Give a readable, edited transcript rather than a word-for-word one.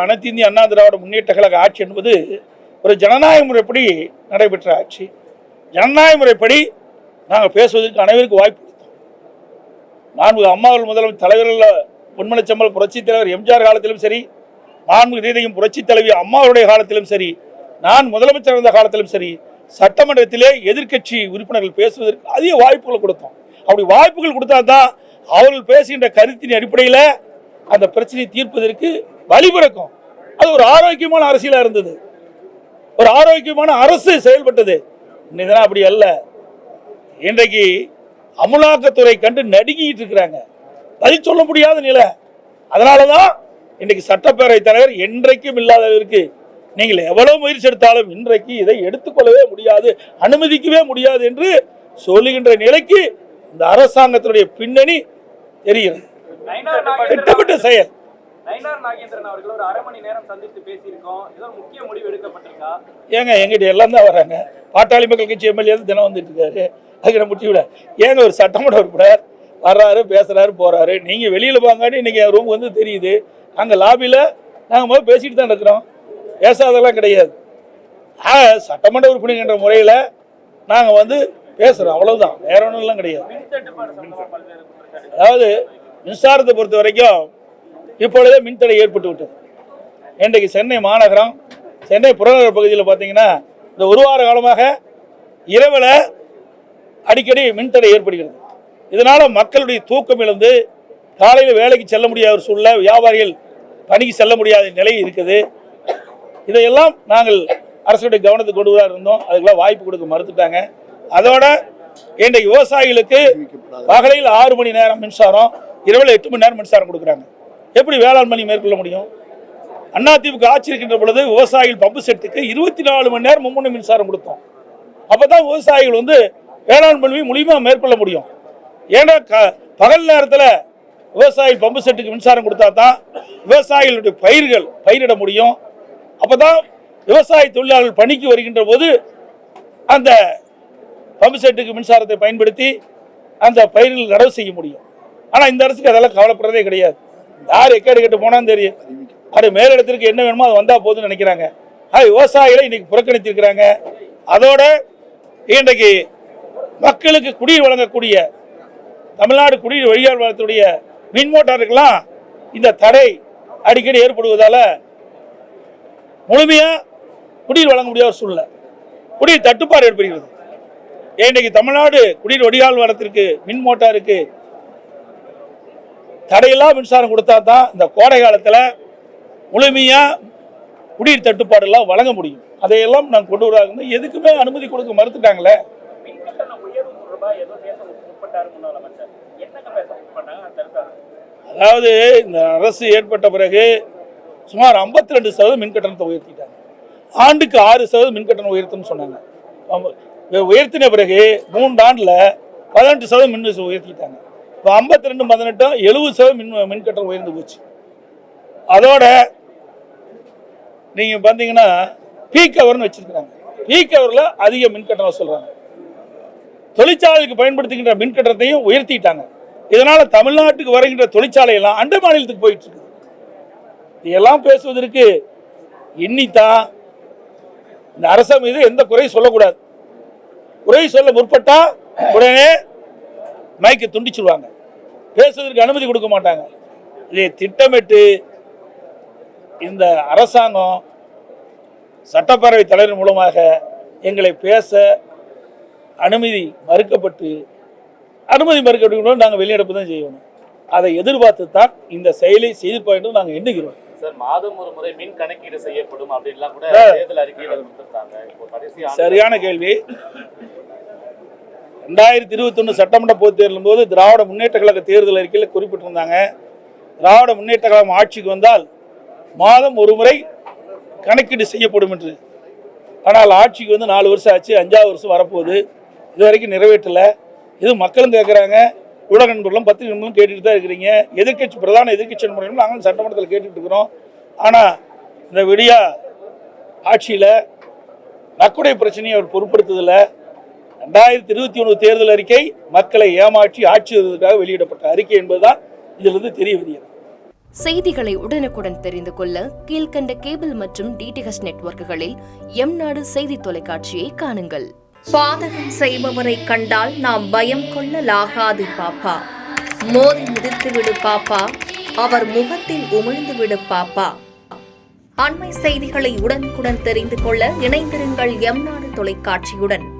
அனைத்து இந்திய அண்ணா திராவிட முன்னேற்ற கழக ஆட்சி என்பது ஒரு ஜனநாயக முறைப்படி நடைபெற்ற ஆட்சி. ஜனநாயக முறைப்படி நாங்கள் பேசுவதற்கு அனைவருக்கும் வாய்ப்பு கொடுத்தோம். மாண்புமிகு அம்மாவர்கள் முதல்வர் தலைவர்கள் பொன்மனச்செம்மல் புரட்சித் தலைவர் எம்ஜிஆர் காலத்திலும் சரி, மாண்புமிகு இதயம் புரட்சித் தலைவி அம்மாவுடைய காலத்திலும் சரி, நான் முதலமைச்சர் இருந்த காலத்திலும் சரி, சட்டமன்றத்திலே எதிர்க்கட்சி உறுப்பினர்கள் பேசுவதற்கு அதிக வாய்ப்புகள் கொடுத்தோம். அப்படி வாய்ப்புகள் கொடுத்தா தான் அவர்கள் பேசுகின்ற கருத்தின் அடிப்படையில் அந்த பிரச்சனையை தீர்ப்பதற்கு வழிபிறக்கும். அது ஒரு ஆரோக்கியமான அரசியலாக இருந்தது, ஒரு ஆரோக்கியமான அரசு செயல்பட்டது. இதெல்லாம் அப்படி அல்ல. இன்றைக்கு அமலாக்கத்துறை கண்டு நடுங்கிட்டு இருக்கிறாங்க, பதில் சொல்ல முடியாத நிலை. அதனாலதான் இன்றைக்கு சட்டப்பேரவை தலைவர் என்றைக்கும் இல்லாதவருக்கு நீங்கள் எவ்வளவு முயற்சி எடுத்தாலும் இன்றைக்கு இதை எடுத்துக்கொள்ளவே முடியாது, அனுமதிக்கவே முடியாது என்று சொல்லுகின்ற நிலைக்கு இந்த அரசாங்கத்தினுடைய பின்னணி தெரிகிறது. திட்டமிட்ட செயல். ஏங்க எங்கிட்ட எல்லாம் தான் வராங்க. பாட்டாளி மக்கள் கட்சி எம்எல்ஏ தினம் வந்துட்டு இருக்காரு, அதுக்கு முட்டி விட ஏங்க ஒரு சட்டமன்ற உறுப்பினர் வர்றாரு, பேசுறாரு, போறாரு. நீங்க வெளியில வாங்காட்டி இன்னைக்கு என் ரூம் வந்து தெரியுது. அங்க லாபியில நாங்க முதல்ல பேசிட்டு தான் இருக்கிறோம், பேசாதெல்லாம் கிடையாது. சட்டமன்ற உறுப்பினர் என்ற முறையில நாங்க வந்து பேசுறோம், அவ்வளவுதான், வேற ஒன்றும் எல்லாம் கிடையாது. அதாவது மின்சாரத்தை பொறுத்த வரைக்கும் இப்பொழுதே மின்தடை ஏற்பட்டு விட்டது. இன்றைக்கு சென்னை மாநகரம், சென்னை புறநகர் பகுதியில் பார்த்தீங்கன்னா இந்த ஒரு வார காலமாக இரவில் அடிக்கடி மின்தடை ஏற்படுகிறது. இதனால மக்களுடைய தூக்கம் இழந்து காலையில் வேலைக்கு செல்ல முடியாத ஒரு சூழ்நிலை, வியாபாரிகள் பணிக்கு செல்ல முடியாத நிலை இருக்குது. இதையெல்லாம் நாங்கள் அரசுடைய கவனத்துக்கு கொண்டு வர இருந்தோம், அதுக்கெல்லாம் வாய்ப்பு கொடுக்க மறுத்துட்டாங்க. அதோட இன்றைக்கு விவசாயிகளுக்கு பகலில் 6 மணி நேரம் மின்சாரம், இரவில் 8 மணி நேரம் மின்சாரம் கொடுக்குறாங்க. எப்படி வேளாண்மை மேற்கொள்ள முடியும்? அதிமுக ஆட்சி இருக்கின்ற பொழுது விவசாயிகள் பம்பு செட்டுக்கு 24 மணி நேரம் மும்முனை மின்சாரம் கொடுத்தோம். அப்பதான் விவசாயிகள் வந்து வேளாண்மை மூலியமா மேற்கொள்ள முடியும். ஏன்னா பகல் நேரத்தில் விவசாயி பம்பு செட்டுக்கு மின்சாரம் கொடுத்தா தான் விவசாயிகளுடைய பயிர்கள் பயிரிட முடியும். அப்பதான் விவசாய தொழிலாளர்கள் பணிக்கு வருகின்ற போது அந்த பம்பு செட்டுக்கு மின்சாரத்தை பயன்படுத்தி அந்த பயிர்கள் நடவு செய்ய முடியும். ஆனால் இந்த அரசுக்கு அதெல்லாம் கவலைப்படுறதே கிடையாது. யார் எக்கேடு கேட்டு போனான்னு தெரியும், அது மேலிடத்திற்கு என்ன வேணுமோ அது வந்தால் போதுன்னு நினைக்கிறாங்க. விவசாயிகளை இன்னைக்கு புறக்கணித்திருக்கிறாங்க. அதோட இன்றைக்கு மக்களுக்கு குடிநீர் வழங்கக்கூடிய தமிழ்நாடு குடிநீர் வடிகால் வாரியத்துடைய மின் மோட்டாருக்கெல்லாம் இந்த தடை அடிக்கடி ஏற்படுவதால முழுமையா குடிநீர் வழங்க முடியாத சூழ்நிலை, குடிநீர் தட்டுப்பாடு ஏற்படுகிறது. இன்றைக்கு தமிழ்நாடு குடிநீர் வடிகால் வாரியத்திற்கு மின் மோட்டாருக்கு தடையெல்லாம் மின்சாரம் கொடுத்தா தான் இந்த கோடை காலத்தில் முழுமையா குடிநீர் தட்டுப்பாடு எல்லாம் வழங்க முடியும். அதையெல்லாம் நாங்கள் கொண்டு வராங்க. எதுக்குமே அனுமதி கொடுக்க மறுத்துட்டாங்களே. அதாவது இந்த அரசு ஏற்பட்ட பிறகு சுமார் 52% மின்கட்டணத்தை உயர்த்திட்டாங்க. ஆண்டுக்கு 6% மின்கட்டணம் உயர்த்துன்னு சொன்னாங்க. உயர்த்தின பிறகு 3 ஆண்டுல 18% மின் உயர்த்திட்டாங்க. இப்போ 52, 18, 70% மின்கட்டணம் உயர்ந்து போச்சு. அதோட நீங்க பார்த்தீங்கன்னா பீக் ஹவர்னு வச்சிருக்கிறாங்க. பீக் ஹவர்ல அதிக மின்கட்டணம் சொல்றாங்க. தொழிற்சாலைக்கு பயன்படுத்துகின்ற மின்கட்டணத்தையும் உயர்த்திட்டாங்க. இதனால தமிழ்நாட்டுக்கு வருகின்ற தொழிற்சாலை எல்லாம் அண்டை மாநிலத்துக்கு போயிட்டு இருக்கு. இதெல்லாம் பேசுவதற்கு எண்ணித்தான் இந்த அரசு மீது எந்த குறையும் சொல்லக்கூடாது. குறை சொல்ல முற்பட்டா உடனே மைக்கு துண்டிச்சிருவாங்க, பேசுவதற்கு அனுமதி கொடுக்க மாட்டாங்க. இதை திட்டமிட்டு இந்த அரசாங்கம் சட்டப்பேரவை தலைவர் மூலமாக எங்களை பேச அனுமதி மறுக்கப்பட்டு நாங்கள் வெளிநடப்பு தான் செய்யணும். அதை எதிர்பார்த்து தான் இந்த செயலை செய்திருப்போம் என்று நாங்கள் எண்ணுகிறோம். மாதம் ஒரு முறை மின் கணக்கீடு செய்யப்படும் அப்படின்லாம் கூட தேர்தல் அறிக்கையில் கொடுத்திருக்காங்க. சரியான கேள்வி. 2021 சட்டமன்ற பொதுத் தேர்தலின் போது திராவிட முன்னேற்ற கழக தேர்தல் அறிக்கையில் குறிப்பிட்டிருந்தாங்க, திராவிட முன்னேற்ற கழகம் ஆட்சிக்கு வந்தால் மாதம் ஒரு முறை கணக்கீடு செய்யப்படும் என்று. ஆனால் ஆட்சிக்கு வந்து 4 வருஷம் ஆச்சு, 5ஆவது வருஷம் வரப்போகுது, இது வரைக்கும் நிறைவேற்றலை. இது மக்களும் கேட்குறாங்க, ஊடக நண்பர்களும் பத்திரிகை நண்பர்களும் கேட்டுட்டு தான் இருக்கிறீங்க. எதிர்கட்சி பிரதான எதிர்கட்சி நண்பர்களும் நாங்களும் சட்டமன்றத்தில் கேட்டுட்டு இருக்கிறோம். ஆனால் இந்த விடியா ஆட்சியில் நக்குடை பிரச்சனையை அவர் பொருட்படுத்துதில்லை. 2021 தேர்தல் அறிக்கை மக்களை ஏமாற்றி ஆட்சி செய்வதற்காக வெளியிடப்பட்ட அறிக்கை என்பதுதான் இதிலிருந்து தெரிய வருகிறது. செய்திகளை உடனுக்குடன் தெரிந்து கொள்ள கீழ்க்கண்ட கேபிள் மற்றும் டிடிஹெச் நெட்வொர்க்குகளில் எம்நாடு செய்தி தொலைக்காட்சியை காணுங்கள். பாதகம் செய்பவரை கண்டால் நாம் பயம் கொள்ளலாகாது பாப்பா. மோதி மிதித்துவிடு பாப்பா, அவர் முகத்தில் உமிழ்ந்துவிடு பாப்பா. அண்மை செய்திகளை உடனுக்குடன் தெரிந்து கொள்ள இணைந்திருங்கள் எம்நாடு தொலைக்காட்சியுடன்.